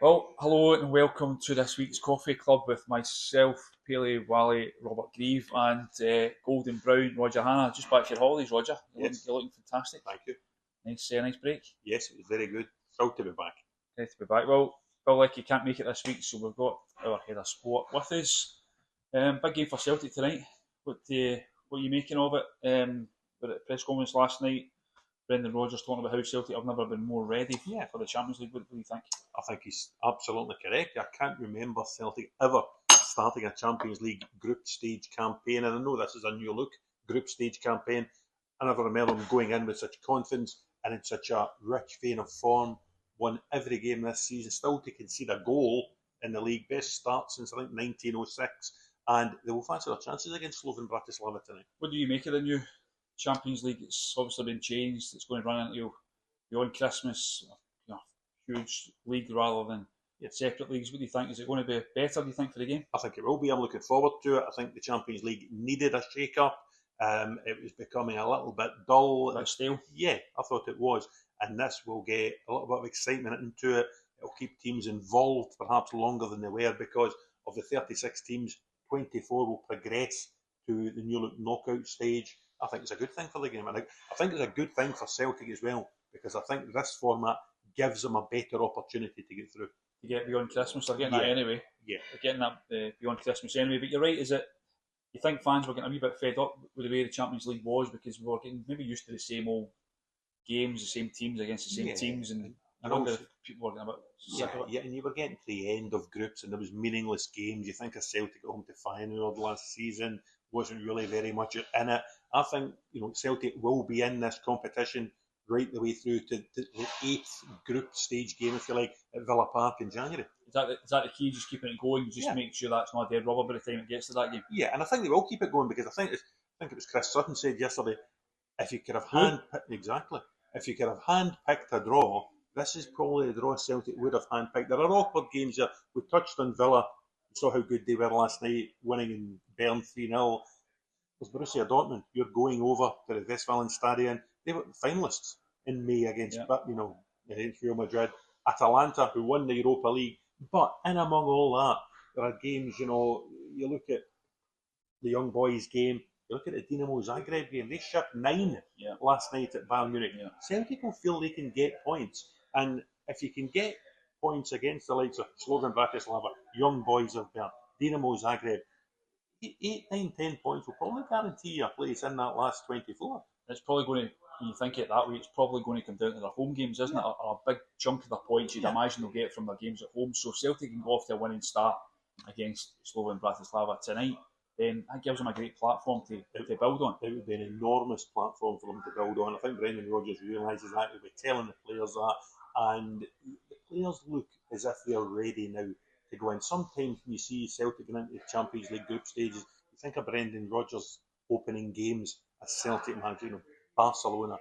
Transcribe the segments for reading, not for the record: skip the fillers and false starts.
Well, hello and welcome to this week's Coffee Club with myself, Paley Wally, Robert Grieve, and Golden Brown, Roger Hanna. Just back from your holidays, Roger. Yes. You're looking fantastic. Thank you. Nice break. Yes, it was very good. Proud to be back. Great to be back. Well, Bill Leckie can't make it this week, so we've got our head of sport with us. Big game for Celtic tonight. What are you making of it? We were at the press conference last night. Brendan Rodgers talking about how Celtic have never been more ready for the Champions League. What do you think? I think he's absolutely correct. I can't remember Celtic ever starting a Champions League group stage campaign, and I know this is a new look group stage campaign. I never remember them going in with such confidence and in such a rich vein of form. Won every game this season, still to concede a goal in the league. Best start since I think 1906, and they will fancy their chances against Slovan Bratislava tonight. What do you make of the new Champions League? It's obviously been changed. It's going to run into beyond Christmas. Huge league rather than separate leagues. What do you think? Is it going to be better, do you think, for the game? I think it will be. I'm looking forward to it. I think the Champions League needed a shake-up. It was becoming a little bit dull. A bit stale? Yeah, I thought it was. And this will get a little bit of excitement into it. It'll keep teams involved perhaps longer than they were because of the 36 teams, 24 will progress to the new knockout stage. I think it's a good thing for the game. And I think it's a good thing for Celtic as well because I think this format gives them a better opportunity to get through. To get beyond Christmas, they're getting that anyway. Yeah. They're getting that beyond Christmas anyway. But you're right, is it? You think fans were getting a wee bit fed up with the way the Champions League was because we were getting maybe used to the same old games, the same teams against the same teams, and I wonder if people were getting a bit sick of it. Yeah, and you were getting to the end of groups and there was meaningless games. You think of Celtic at home to Feyenoord last season, wasn't really very much in it. I think Celtic will be in this competition right the way through to the 8th group stage game, if you like, at Villa Park in January. Is that the key, just keeping it going, just make sure that's not a dead rubber by the time it gets to that game? Yeah, and I think they will keep it going because I think it was Chris Sutton said yesterday, if you could have handpicked a draw, this is probably the draw Celtic would have handpicked. There are awkward games there. We touched on Villa, we saw how good they were last night, winning in Bern 3-0. There's Borussia Dortmund. You're going over to the Westfalenstadion. They were finalists in May against Real Madrid. Atalanta, who won the Europa League. But in among all that, there are games, you look at the young boys game, you look at the Dinamo Zagreb game, they shipped 9 last night at Bayern Munich. Yeah. Celtic will feel they can get points. And if you can get points against the likes of Slovan Bratislava, young boys of Bern, Dinamo Zagreb, 8, 9, 10 points will probably guarantee you a place in that last 24. It's probably going to, when you think it that way, it's probably going to come down to their home games, isn't it? A big chunk of their points you'd imagine they'll get from their games at home. So Celtic can go off to a winning start against Slovan Bratislava tonight. Then that gives them a great platform to build on. It would be an enormous platform for them to build on. I think Brendan Rodgers realises that. He'll be telling the players that. And the players look as if they're ready now to go in. Sometimes when you see Celtic going into the Champions League group stages, you think of Brendan Rodgers opening games as Celtic manager, Barcelona,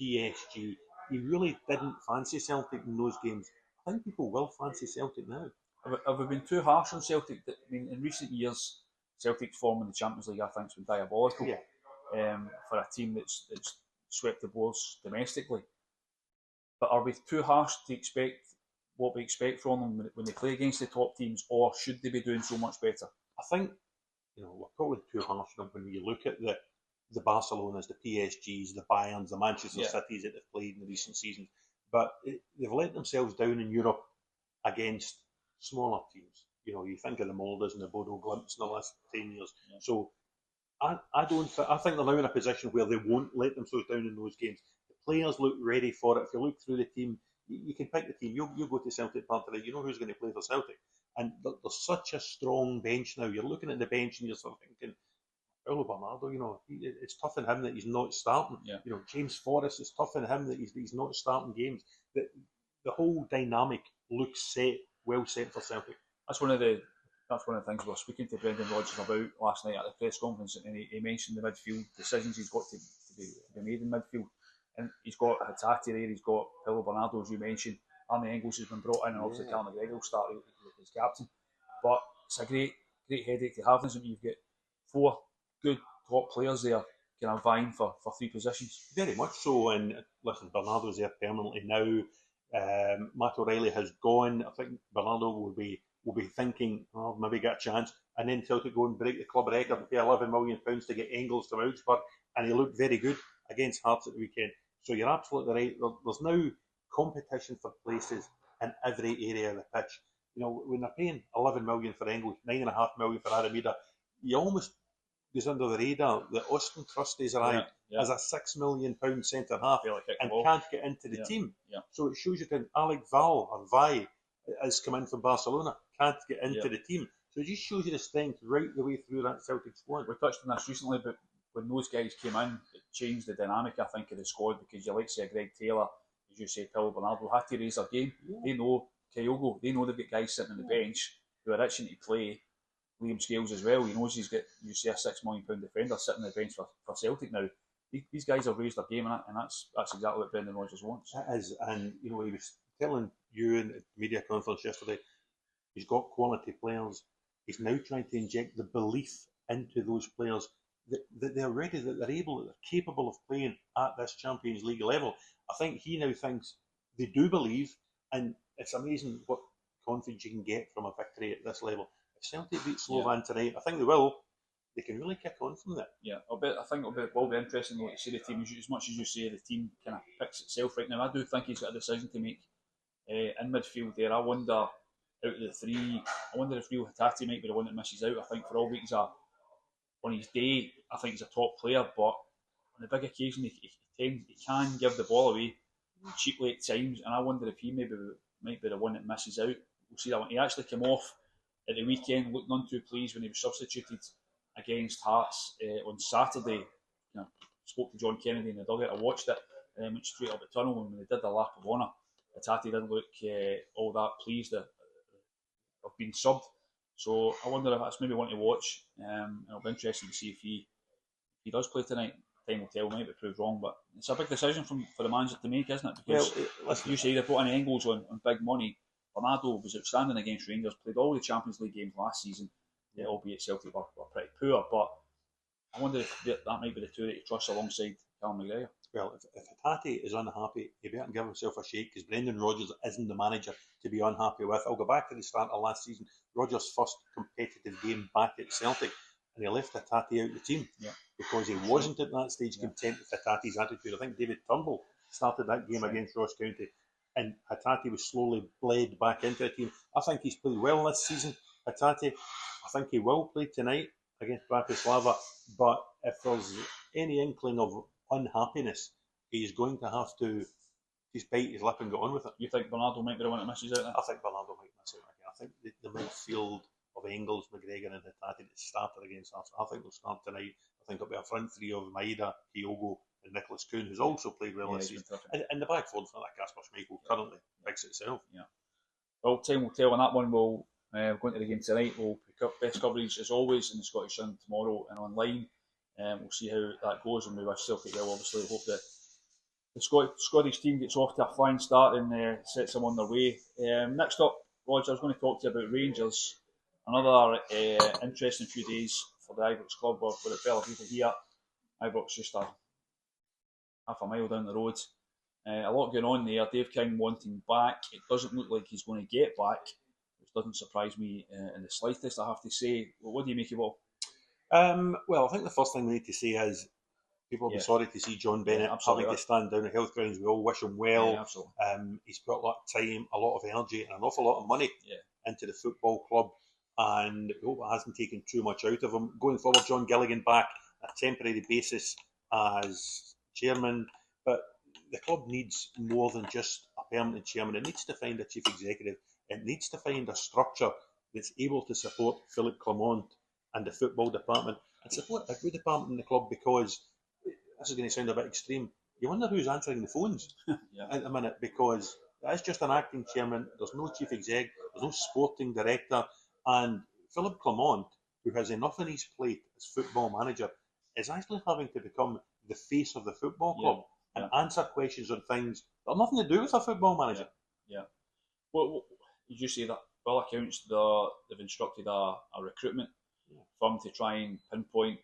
PSG. He really didn't fancy Celtic in those games. I think people will fancy Celtic now. Have we been too harsh on Celtic? I mean, in recent years, Celtic's form in the Champions League, I think, has been diabolical for a team that's swept the boards domestically. But are we too harsh to expect what we expect from them when they play against the top teams, or should they be doing so much better? I think we're probably too harsh on them when you look at the Barcelonas, the PSGs, the Bayerns, the Manchester Cities that they've played in the recent seasons. But they've let themselves down in Europe against smaller teams. You think of the Molders and the Bodo Glimts in the last 10 years. Yeah. So I think they're now in a position where they won't let themselves down in those games. The players look ready for it. If you look through the team, you can pick the team. You go to Celtic Park today, you know who's going to play for Celtic. And there's such a strong bench now. You're looking at the bench and you're sort of thinking, Paulo Bernardo, it's tough on him that he's not starting. Yeah. James Forrest, it's tough on him that he's not starting games. The whole dynamic looks well set for Celtic. That's one of the things we were speaking to Brendan Rodgers about last night at the press conference, and he mentioned the midfield decisions he's got to be made in midfield. And he's got Hatate there, he's got Paulo Bernardo, as you mentioned. Arne Engels has been brought in, and obviously Callum McGregor will start as captain. But it's a great headache to have, isn't it? You've got 4 good top players there kind of vying for 3 positions. Very much so, and listen, Bernardo's there permanently now. Matt O'Reilly has gone. I think Bernardo will be thinking, oh, maybe get a chance. And then Celtic go and break the club record and pay £11 million to get Engels from Augsburg. And he looked very good against Hearts at the weekend. So you're absolutely right. There's now competition for places in every area of the pitch. When they're paying £11 million for Engels, £9.5 million for Arameda, you almost goes under the radar that Austin Trusty's arrived as a £6 million centre half and can't get into the team. Yeah. So it shows you that Alec Vai has come in from Barcelona, can't get into the team. So it just shows you the strength right the way through that Celtic squad. We touched on this recently, but when those guys came in, it changed the dynamic, I think, of the squad, because you like to see a Greg Taylor, as you say, Paulo Bernardo, had to raise their game. Yeah. They know Kyogo, they know they've got guys sitting on the bench who are itching to play. Liam Scales as well, he knows he's got, you see, a £6 million defender sitting on the bench for Celtic now. These guys have raised their game, and that's exactly what Brendan Rodgers wants. It is, and he was telling you in the media conference yesterday, he's got quality players. He's now trying to inject the belief into those players that they're ready, that they're able, that they're capable of playing at this Champions League level. I think he now thinks they do believe, and it's amazing what confidence you can get from a victory at this level. If Celtic beat Slovan tonight, I think they will. They can really kick on from that. Yeah, I think it will be interesting to see the team. As much as you say, the team kind of picks itself right now. I do think he's got a decision to make in midfield there. I wonder, out of the three, I wonder if Rio Hatate might be the one that misses out. I think for all week on his day, I think he's a top player, but on the big occasion, he can give the ball away cheaply at times, and I wonder if he might be the one that misses out. We'll see that one. He actually came off at the weekend, looked none too pleased when he was substituted against Hearts on Saturday. Spoke to John Kennedy in the dugout. I watched it and then went straight up the tunnel, and when they did the lap of honour, Hatate didn't look all that pleased of being subbed. So I wonder if that's maybe one to watch. It'll be interesting to see if he does play tonight. Time will tell, might be proved wrong, but it's a big decision for the manager to make, isn't it? Because if you say they put in Engels on big money, Bernardo was outstanding against Rangers, played all the Champions League games last season, albeit Celtic were pretty poor, but I wonder if that might be the two that you trust alongside Callum McGregor. Well, if Hatate is unhappy, he better give himself a shake, because Brendan Rodgers isn't the manager to be unhappy with. I'll go back to the start of last season, Rodgers' first competitive game back at Celtic, and he left Hatate out the team because he wasn't at that stage content with Hatate's attitude. I think David Turnbull started that game against Ross County, and Hatate was slowly bled back into the team. I think he's played well this season, Hatate. I think he will play tonight against Bratislava, but if there's any inkling of unhappiness, he's going to have to just bite his lip and go on with it. You think Bernardo might be the one that misses out then? I think Bernardo might miss out again. I think the midfield of Engels, McGregor and Hatate that started against us, I think they'll start tonight. I think it'll be a front three of Maeda, Kyogo and Nicholas Kuhn, who's also played well this season. And the back four, like Kasper Schmeichel, currently picks itself. Yeah. Well, time will tell on that one. We'll go into the game tonight. We'll pick up best coverage as always in the Scottish Sun tomorrow and online. We'll see how that goes, and we wish Celtic well. Obviously, hope that the Scottish team gets off to a fine start and sets them on their way. Next up, Roger, I was going to talk to you about Rangers. Another interesting few days for the Ibrox club, where it fell a people here. Ibrox just half a mile down the road. A lot going on there. Dave King wanting back. It doesn't look like he's going to get back, which doesn't surprise me in the slightest, I have to say. Well, what do you make of it all? Well, I think the first thing we need to say is people will be sorry to see John Bennett having to stand down at health grounds. We all wish him well. He's put a lot of time, a lot of energy and an awful lot of money into the football club, and we hope it hasn't taken too much out of him. Going forward, John Gilligan back on a temporary basis as chairman, but the club needs more than just a permanent chairman. It needs to find a chief executive. It needs to find a structure that's able to support Philippe Clement and the football department, and support every department in the club, because this is going to sound a bit extreme. You wonder who's answering the phones at the minute, because that's just an acting chairman. There's no chief exec, there's no sporting director, and Philippe Clement, who has enough on his plate as football manager, is actually having to become the face of the football club and answer questions on things that have nothing to do with a football manager. Well, did you say that? By all accounts, they've instructed a recruitment firm to try and pinpoint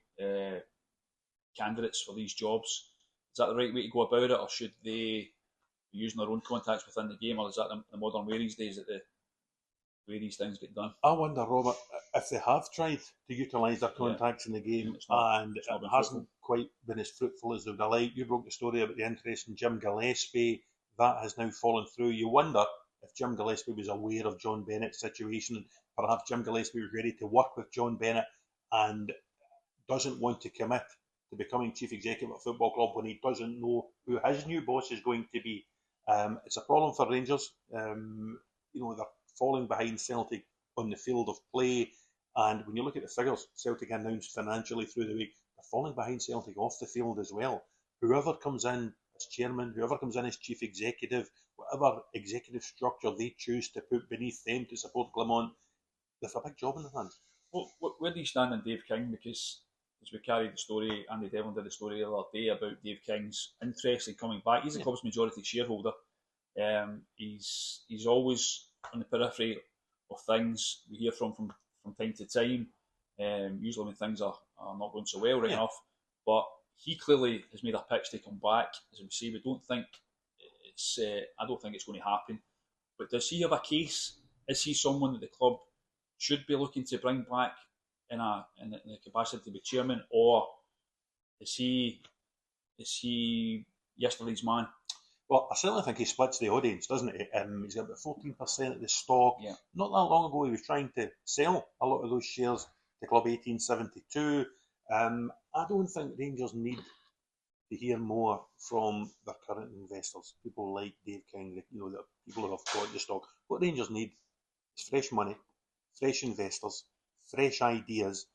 candidates for these jobs. Is that the right way to go about it, or should they using their own contacts within the game, or is that the modern way these days, that the way these things get done? I wonder, Robert, if they have tried to utilise their contacts in the game and it hasn't quite been as fruitful as they would have liked. You broke the story about the interest in Jim Gillespie. That has now fallen through. You wonder if Jim Gillespie was aware of John Bennett's situation, and perhaps Jim Gillespie was ready to work with John Bennett and doesn't want to commit to becoming chief executive of a football club when he doesn't know who his new boss is going to be. It's a problem for Rangers. They're falling behind Celtic on the field of play, and when you look at the figures Celtic announced financially through the week, they're falling behind Celtic off the field as well. Whoever comes in as chairman, whoever comes in as chief executive, whatever executive structure they choose to put beneath them to support Clement, they've a big job in their hands. Well, where do you stand on Dave King? Because as we carried the story, Andy Devlin did the story the other day about Dave King's interest in coming back. He's the club's majority shareholder. He's always on the periphery of things. We hear from time to time, usually when things are not going so well right enough. But he clearly has made a pitch to come back. As we say, we don't think I don't think it's going to happen. But does he have a case? Is he someone that the club should be looking to bring back in the capacity to be chairman, or is he yesterday's man? Well, I certainly think he splits the audience, doesn't he? He's got about 14% of the stock. Yeah. Not that long ago, he was trying to sell a lot of those shares to Club 1872. I don't think Rangers need to hear more from their current investors, people like Dave King, the people who have bought the stock. What Rangers need is fresh money, fresh investors, fresh ideas,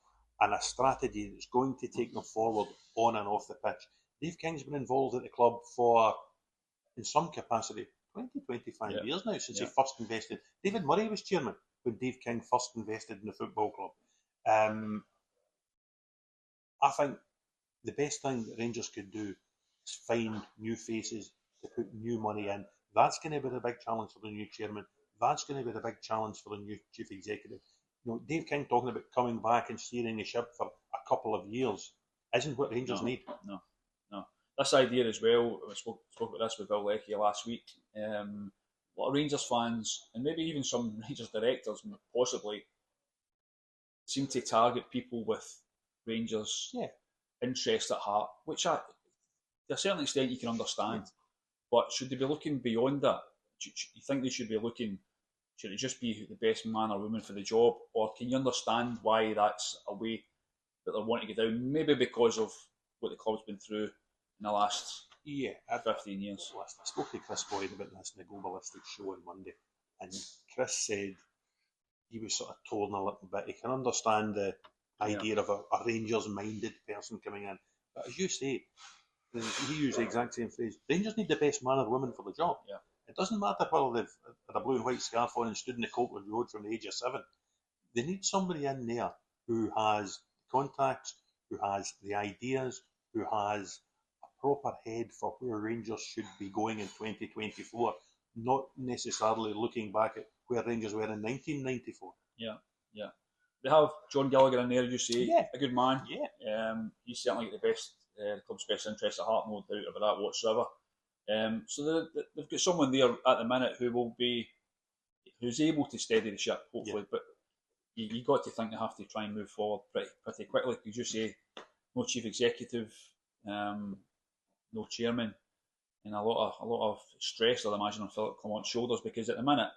and a strategy that's going to take them forward on and off the pitch. Dave King's been involved at the club for, in some capacity, 25 years now, since he first invested. David Murray was chairman when Dave King first invested in the football club. I think the best thing that Rangers could do is find new faces to put new money in. That's going to be the big challenge for the new chairman. That's going to be the big challenge for the new chief executive. Dave King talking about coming back and steering the ship for a couple of years isn't what Rangers need. No. This idea as well, I spoke about this with Bill Leckie last week. A lot of Rangers fans, and maybe even some Rangers directors, possibly, seem to target people with Rangers' interest at heart, which to a certain extent you can understand. But should they be looking beyond that? Do you think they should be looking? Should it just be the best man or woman for the job, or can you understand why that's a way that they're wanting to get down? Maybe because of what the club's been through in the last 15 years. Listen, I spoke to Chris Boyd about this in the Globalistic show on Monday, and Chris said he was sort of torn a little bit. He can understand the idea of a Rangers-minded person coming in, but as you say, he used the exact same phrase. Rangers need the best man or woman for the job. Yeah. It doesn't matter whether they've had a blue and white scarf on and stood in the Coltwood Road from the age of 7. They need somebody in there who has contacts, who has the ideas, who has a proper head for where Rangers should be going in 2024, not necessarily looking back at where Rangers were in 1994. Yeah. They have John Gallagher in there, you say, a good man. Yeah. He's certainly got the club's best interest at heart, no doubt about that whatsoever. So they've got someone there at the minute who's able to steady the ship, hopefully. But you got to think they have to try and move forward pretty quickly. Because you say no chief executive, no chairman, and a lot of stress, I'd imagine, on Philip Clement's shoulders, because at the minute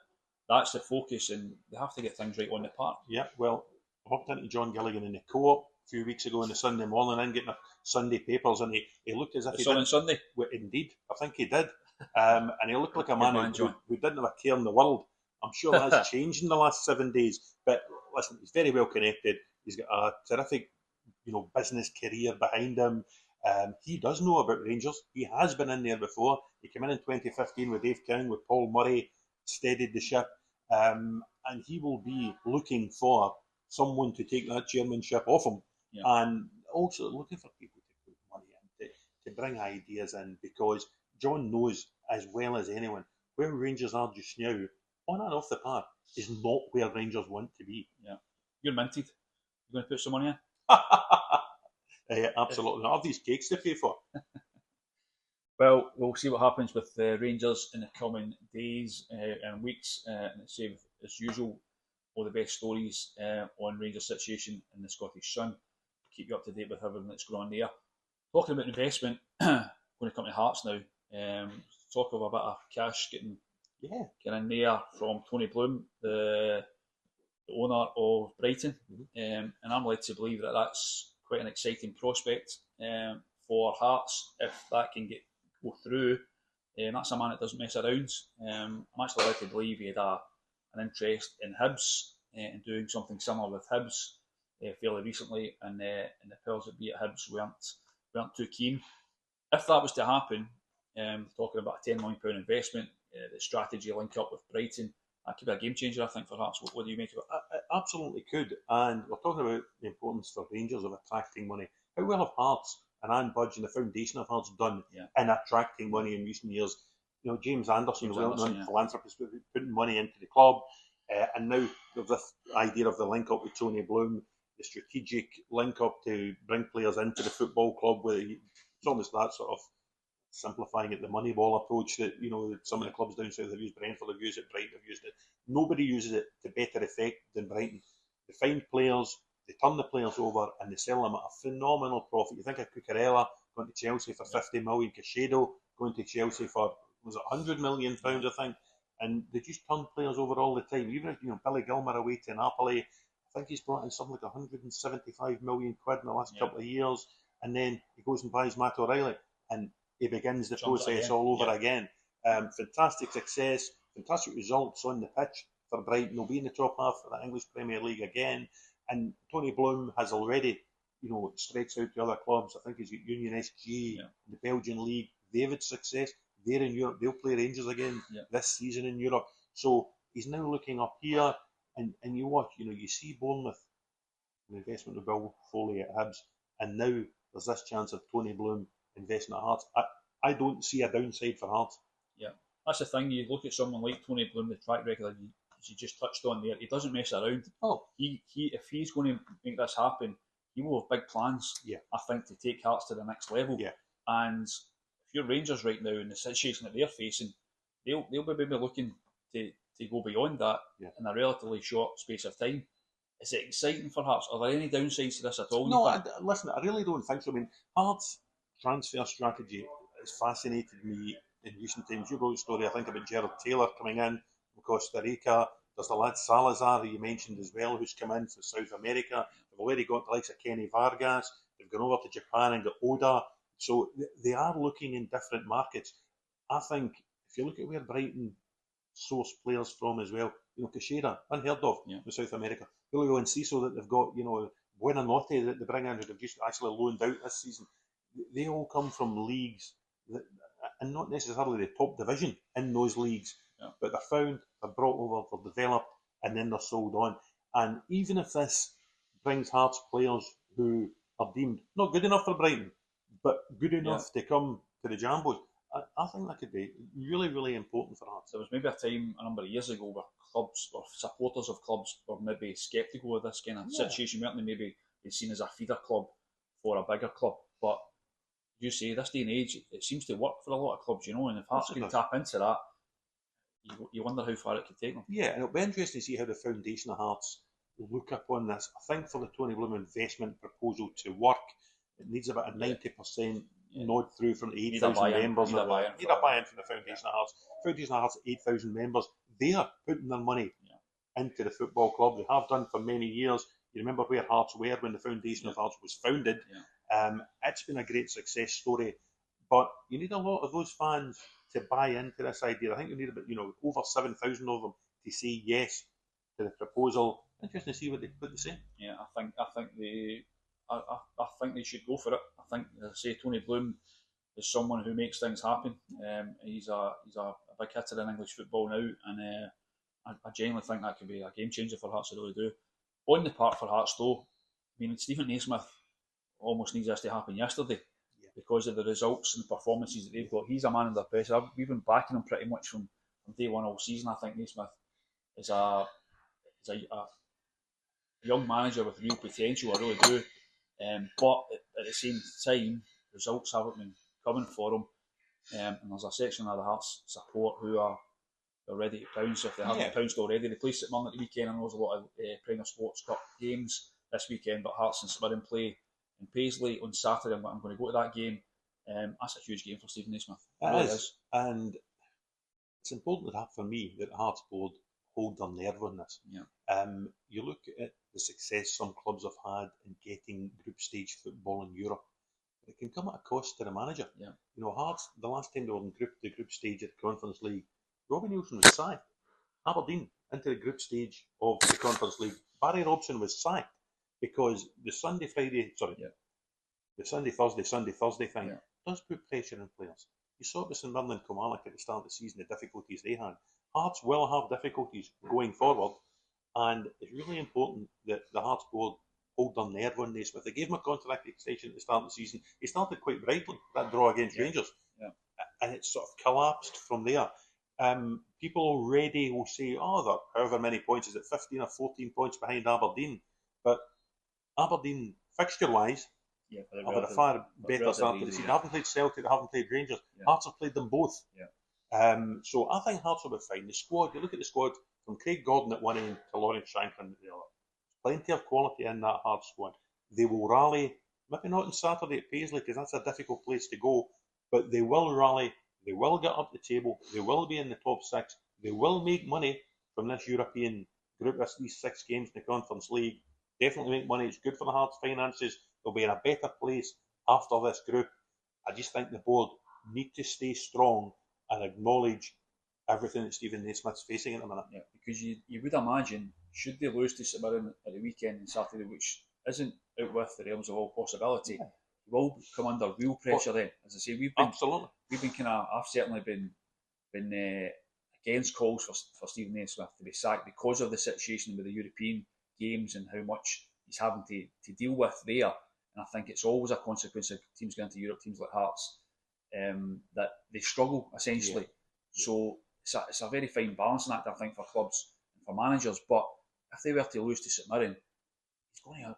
that's the focus, and they have to get things right on the park. Yeah, well, I hopped into John Gilligan in the Co-op a few weeks ago on the Sunday morning and getting the Sunday papers, and he looked as if he did. On Sunday? Well, indeed, I think he did. And he looked like a man who didn't have a care in the world. I'm sure that has changed in the last 7 days. But listen, he's very well connected. He's got a terrific, business career behind him. He does know about Rangers. He has been in there before. He came in 2015 with Dave King, with Paul Murray, steadied the ship. And he will be looking for someone to take that chairmanship off him. Yeah. And also looking for people to put money in, to bring ideas in, because John knows as well as anyone where Rangers are just now, on and off the park, is not where Rangers want to be. Yeah. You're minted. You're going to put some money in? Absolutely. I have these cakes to pay for. Well, we'll see what happens with the Rangers in the coming days and weeks. And say, as usual, all the best stories on Rangers' situation in the Scottish Sun. Keep you up to date with everything that's going on there. Talking about investment, going to come to Hearts now. Talk of a bit of cash getting in there from Tony Bloom, the owner of Brighton. And I'm led to believe that that's quite an exciting prospect for Hearts if that can go through. That's a man that doesn't mess around. I'm actually led to believe he had an interest in Hibs and doing something similar with Hibs fairly recently, and the powers that be at Hibs weren't too keen. If that was to happen, talking about a £10 million investment, the strategy link up with Brighton, that could be a game changer, I think, for Hearts. What do you make of it? It absolutely could. And we're talking about the importance for Rangers of attracting money. How well have Hearts and Anne Budge and the foundation of Hearts done in attracting money in recent years? You know, James Anderson, well-known philanthropist, putting money into the club. And now there's this idea of the link up with Tony Bloom, the strategic link up to bring players into the football club. It's almost that sort of simplifying it, the Moneyball approach that some of the clubs down south have used. Brentford have used it, Brighton have used it. Nobody uses it to better effect than Brighton. They find players, they turn the players over, and they sell them at a phenomenal profit. You think of Cucurella going to Chelsea for 50 million, Caicedo going to Chelsea for £100 million, I think, and they just turn players over all the time. Even Billy Gilmour away to Napoli, I think he's brought in something like £175 million in the last couple of years, and then he goes and buys Matt O'Reilly, and he begins the process all over again. Fantastic success, fantastic results on the pitch for Brighton. They'll be in the top half of the English Premier League again. And Tony Bloom has already, stretched out to other clubs. I think he's got Union SG, the Belgian League. They've had success. They're in Europe. They'll play Rangers again this season in Europe. So he's now looking up here. And you watch, you see Bournemouth, an investment of Bill Foley at Hibs. And now there's this chance of Tony Bloom investing at Hearts. I don't see a downside for Hearts. Yeah, that's the thing. You look at someone like Tony Bloom, the track record you just touched on there. He doesn't mess around. Oh, if he's going to make this happen, he will have big plans. Yeah, I think to take Hearts to the next level. Yeah, and if you're Rangers right now in the situation that they're facing, they'll be maybe looking to go beyond that in a relatively short space of time. Is it exciting for Hearts? Are there any downsides to this at all? No, listen, I really don't think so. I mean, Hearts' transfer strategy has fascinated me in recent times. You wrote a story, I think, about Gerald Taylor coming in from Costa Rica. There's the lad Salazar, who you mentioned as well, who's come in from South America. They've already got the likes of Kenny Vargas. They've gone over to Japan and got Oda. So they are looking in different markets. I think if you look at where Brighton source players from as well, Caicedo, unheard of in South America. Julio Enciso that they've got, Buenanotte that they bring in, who they've just actually loaned out this season. They all come from leagues and not necessarily the top division in those leagues, but they're found, they're brought over, they're developed, and then they're sold on. And even if this brings Hearts players who are deemed not good enough for Brighton, but good enough to come to the Jambos, I think that could be really, really important for Hearts. There was maybe a time a number of years ago where clubs or supporters of clubs were maybe sceptical of this kind of situation, weren't they? Maybe they'd seen as a feeder club for a bigger club. But you say this day and age, it seems to work for a lot of clubs, and if Hearts can tap into that, you wonder how far it could take them. Yeah, and it'll be interesting to see how the foundation of Hearts look upon this. I think for the Tony Bloom investment proposal to work, it needs about a 90% nod through from the 8,000 members. Need a buy-in from the foundation of Hearts. Foundation of Hearts, 8,000 members. They are putting their money into the football club. They have done for many years. You remember where Hearts were when the foundation of Hearts was founded. It's been a great success story, but you need a lot of those fans to buy into this idea. I think you need about over 7,000 of them to say yes to the proposal. Interesting to see what they say. Yeah, I think they should go for it. I think, as I say, Tony Bloom is someone who makes things happen. He's a big hitter in English football now, and I genuinely think that could be a game changer for Hearts. I really do. On the part for Hearts, though, I mean, Stephen Naismith almost needs this to happen yesterday because of the results and the performances that they've got. He's a man under pressure. We've been backing him pretty much from day one all season. I think Naismith is a young manager with real potential. I really do. But at the same time, results haven't been coming for him. and there's a section of the Hearts support who are ready to pounce if they haven't pounced already. They play St Mirren at the weekend. I know there's a lot of Premier Sports Cup games this weekend, but Hearts and St Mirren play in Paisley on Saturday. I'm going to go to that game. That's a huge game for Stephen Naismith. It really is. And it's important that for me that the Hearts board hold their nerve on this. Yeah. You look at the success some clubs have had in getting group stage football in Europe. It can come at a cost to the manager. Yeah. You know, Hearts, the last time they were in the group stage at the Conference League, Robbie Neilson was sacked. Aberdeen into the group stage of the Conference League. Barry Robson was sacked because the Sunday Thursday thing does put pressure on players. You saw it with St Mirren and Kilmarnock at the start of the season, the difficulties they had. Hearts will have difficulties going forward, and it's really important that the Hearts board hold their nerve on Naismith. They gave him a contract extension at the start of the season. He started quite brightly, that draw against Rangers, and it sort of collapsed from there. People already will say, they're however many points, is it 15 or 14 points behind Aberdeen? But Aberdeen, fixture-wise, have had a far better start to the season. They haven't played Celtic, they haven't played Rangers. Hearts have played them both. So I think Hearts will be fine. The squad, you look at the squad from Craig Gordon at one end to Lawrence Shanklin at the other. Plenty of quality in that Hearts squad. They will rally, maybe not on Saturday at Paisley because that's a difficult place to go, but they will rally. They will get up the table. They will be in the top six. They will make money from this European group, these 6 games in the Conference League. Definitely make money. It's good for the Hearts' finances. They'll be in a better place after this group. I just think the board need to stay strong and acknowledge everything that Stephen Naismith's facing at the minute. Yeah, because you would imagine, should they lose to St Mirren at the weekend on Saturday, which isn't out with the realms of all possibility, will come under real pressure then. As I say, we've been kind of, I've certainly been against calls for Stephen Naismith to be sacked because of the situation with the European games and how much he's having to deal with there. And I think it's always a consequence of teams going to Europe, teams like Hearts, that they struggle essentially. So it's a very fine balancing act, I think, for clubs and for managers. But if they were to lose to St Mirren,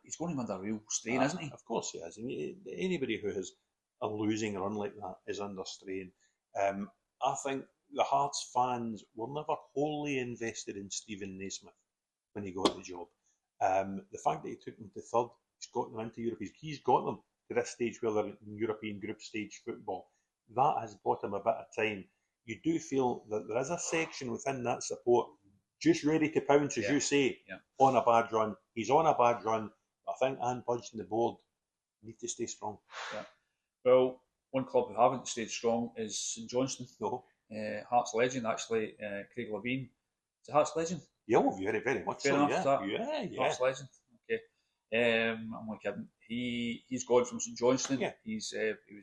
he's going under real strain, isn't he? Of course he is. I mean, anybody who has a losing run like that is under strain. I think the Hearts fans were never wholly invested in Stephen Naismith when he got the job. The fact that he took them to third, he's got them into Europe, he's got them to this stage where they're in European group stage football. That has bought him a bit of time. You do feel that there is a section within that support just ready to pounce, as you say, on a bad run. He's on a bad run. I think Anne Budge and the board need to stay strong. Yeah. Well, one club who haven't stayed strong is St Johnstone. No. Hearts legend, actually, Craig Levein. Is it Hearts legend? Yeah, well, very, very much Fair so. Enough, Yeah. Hearts legend. Okay. I'm only kidding. He's gone from St Johnstone. Yeah. He was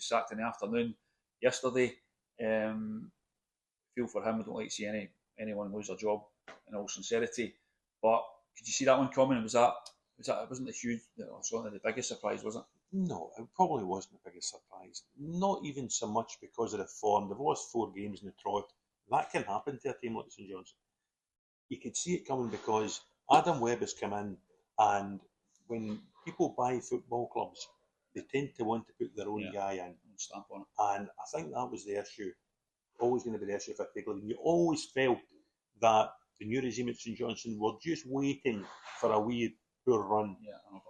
sacked in the afternoon yesterday. Feel for him. I don't like to see anyone lose their job, in all sincerity. But could you see that one coming? It wasn't the biggest surprise, was it? No, it probably wasn't the biggest surprise. Not even so much because of the form. They've lost 4 games in the trot. That can happen to a team like St Johnstone. You could see it coming because Adam Webb has come in, and when people buy football clubs, they tend to want to put their own guy in. Stamp on it. And I think that was the issue. Always going to be the issue for Craig Levein. You always felt that the new regime at St Johnstone were just waiting for a wee poor run,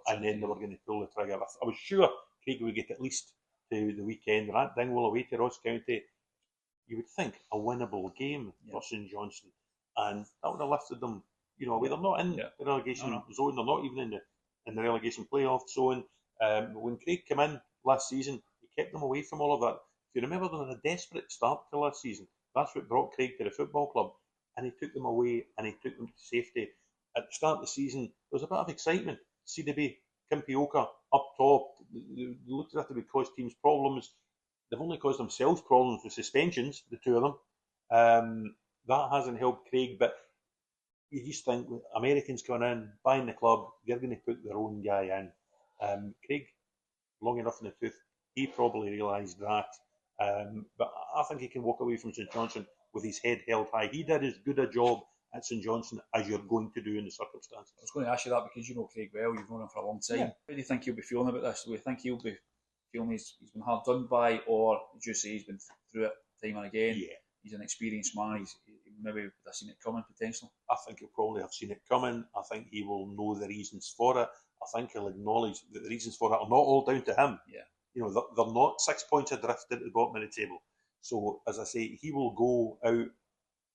and then they were going to pull the trigger. I was sure Craig would get at least to the weekend. That Dingwall away to Ross County, you would think a winnable game for St Johnstone, and that would have lifted them. You know, they're not in the relegation zone. They're not even in the relegation playoff zone. When Craig came in last season, he kept them away from all of that. If you remember, they were a desperate start to last season. That's what brought Craig to the football club, and he took them away and he took them to safety. At the start of the season, there was a bit of excitement. CDB, Kimpioka up top. They looked as if they would cause teams problems. They've only caused themselves problems with suspensions, the two of them. That hasn't helped Craig, but you just think with Americans coming in, buying the club, they're going to put their own guy in. Craig, long enough in the tooth, he probably realised that. But I think he can walk away from St Johnstone with his head held high. He did as good a job at St Johnstone as you're going to do in the circumstances. I was going to ask you that because you know Craig well, you've known him for a long time. How do you think he'll be feeling about this? Do you think he'll be feeling he's been hard done by, or do you say he's been through it time and again. Yeah. He's an experienced man. He maybe would have seen it coming potentially. I think he'll probably have seen it coming. I think he will know the reasons for it. I think he'll acknowledge that the reasons for it are not all down to him. Yeah. You know, they're not 6 points adrift at the bottom of the table. So, as I say, he will go out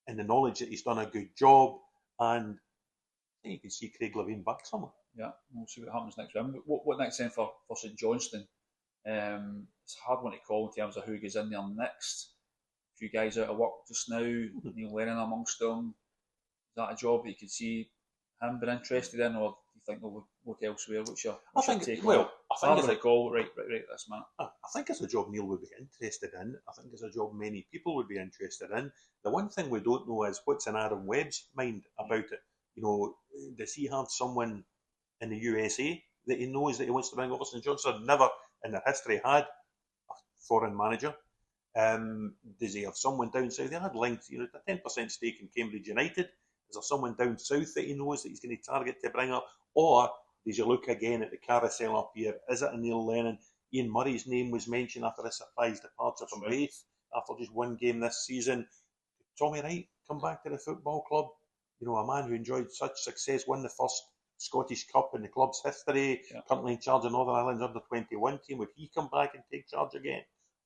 in the knowledge that he's done a good job, and I think you can see Craig Levein back somewhere. Yeah, we'll see what happens next round. But what next then for St Johnstone? It's a hard one to call in terms of who goes in there next. A few guys out of work just now. Neil Lennon amongst them. Is that a job that you could see him being interested in, or do you think they'll look elsewhere? What's your take on it? I think it's a call right this minute. I think it's a job Neil would be interested in. I think it's a job many people would be interested in. The one thing we don't know is what's in Adam Webb's mind about it. You know, does he have someone in the USA that he knows that he wants to bring over? St Johnstone never in their history had a foreign manager. Does he have someone down south? They had linked, you know, a 10% stake in Cambridge United. Is there someone down south that he knows that he's going to target to bring up? Or does you look again at the carousel up here? Is it a Neil Lennon? Ian Murray's name was mentioned after a surprise departure from Raith after just one game this season. Tommy Wright come back to the football club? You know, a man who enjoyed such success, won the first Scottish Cup in the club's history, currently in charge of Northern Ireland's under-21 team. Would he come back and take charge again?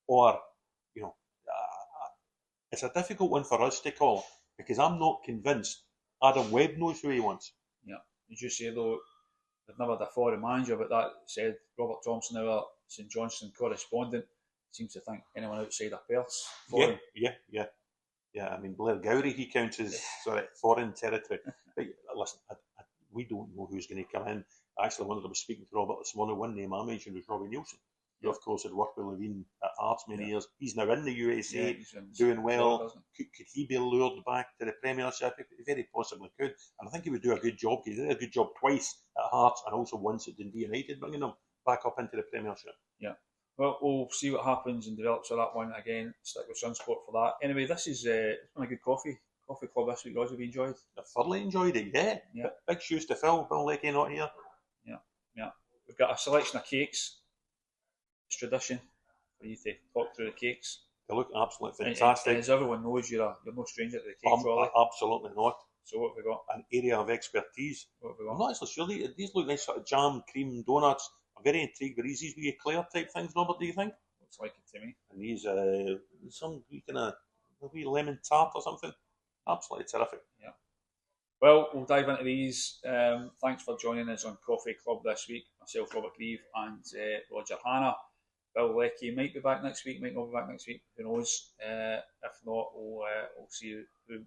Or, you know, it's a difficult one for us to call because I'm not convinced Adam Webb knows who he wants. Yeah, as you say though, they've never had a foreign manager, but that said, Robert Thompson, our St Johnstone correspondent, seems to think anyone outside of Perth's foreign. Yeah, I mean, Blair Gowrie, he counts as foreign territory. But listen, we don't know who's going to come in. Actually, when I was speaking to Robert this morning, one name I mentioned was Robbie Nielsen, who, of course, had worked with Levein at Hearts many years. He's now in the USA, doing well. Could he be lured back to the Premiership? He very possibly could. And I think he would do a good job. He did a good job twice at Hearts and also once at Dundee United, bringing them back up into the Premiership. Yeah. Well, we'll see what happens and develops with that one again. Stick with Sunsport for that. Anyway, this is it's been a good coffee club this week, Roger. Have you enjoyed? I thoroughly enjoyed it, yeah. Big shoes to fill. Bill Leckie not here. Yeah. We've got a selection of cakes. It's tradition for you to talk through the cakes. They look absolutely fantastic. And as everyone knows, you're no stranger to the cake trolley. Absolutely not. So what have we got? An area of expertise. What have we got? I'm not actually sure. These look nice, sort of jam, cream, donuts. I'm very intrigued with these wee eclair type things, Robert, do you think? Looks like it to me. And these, some wee kind of maybe lemon tart or something. Absolutely terrific. Yeah. Well, we'll dive into these. Thanks for joining us on Coffee Club this week. Myself, Robert Grieve, and Roger Hanna. Bill Leckie might be back next week, might not be back next week. Who knows? If not, we'll see who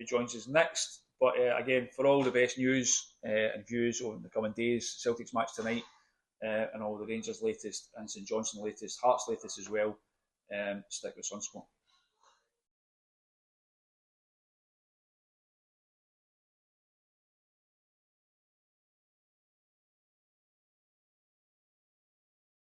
joins us next. But again, for all the best news and views over the coming days, Celtic's match tonight, and all the Rangers' latest and St Johnstone latest, Hearts' latest as well, stick with Sunsport.